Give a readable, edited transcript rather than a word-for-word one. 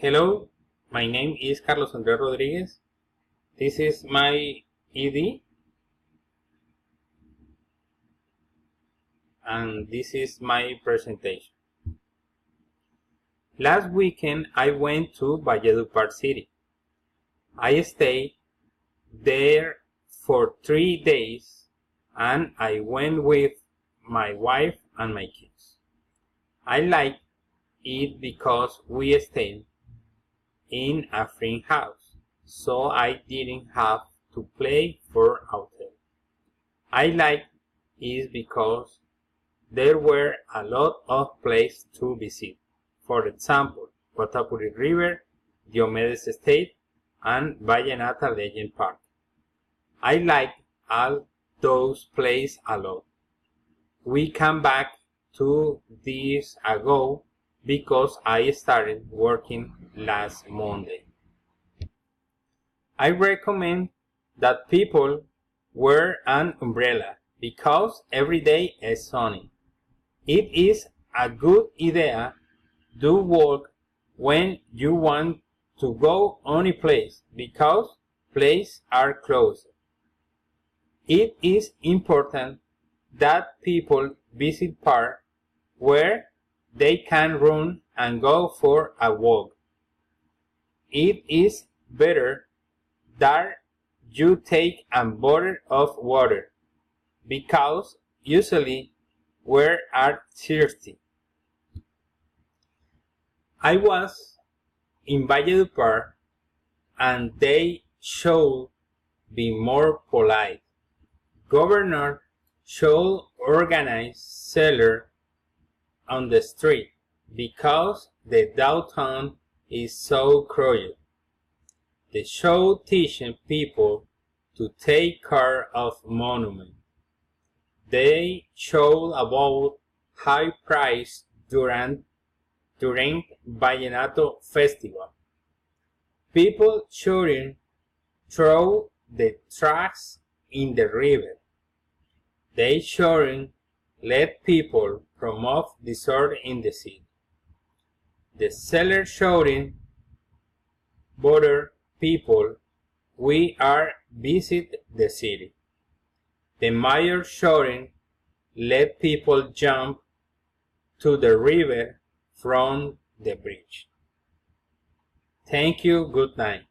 Hello, my name is Carlos Andrés Rodriguez. This is my ID and this is my presentation. Last weekend I went to Valledupar City. I stayed there for 3 days and I went with my wife and my kids. I like it because we stayed in a friend house, so I didn't have to pay for hotel. I like it because there were a lot of places to visit. For example, Potapuri River, Diomedes Estate, and Vallenata Legend Park. I like all those places a lot. We came back to this ago because I started working last Monday. I recommend that people wear an umbrella because every day is sunny. It is a good idea to walk when you want to go any place because places are closed. It is important that people visit parks where they can run and go for a walk. It is better that you take a bottle of water because usually we are thirsty. I was in Valledupar and they should be more polite. Governor should organize sellers on the street because the downtown is so crowded. They should teach people to take care of monuments. They should avoid high price during Vallenato Festival. People shouldn't throw the trash in the river. They shouldn't let people promote disorder in the city. The seller shouldn't bother people we are visit the city. The mayor shouldn't let people jump to the river from the bridge. Thank you. Good night.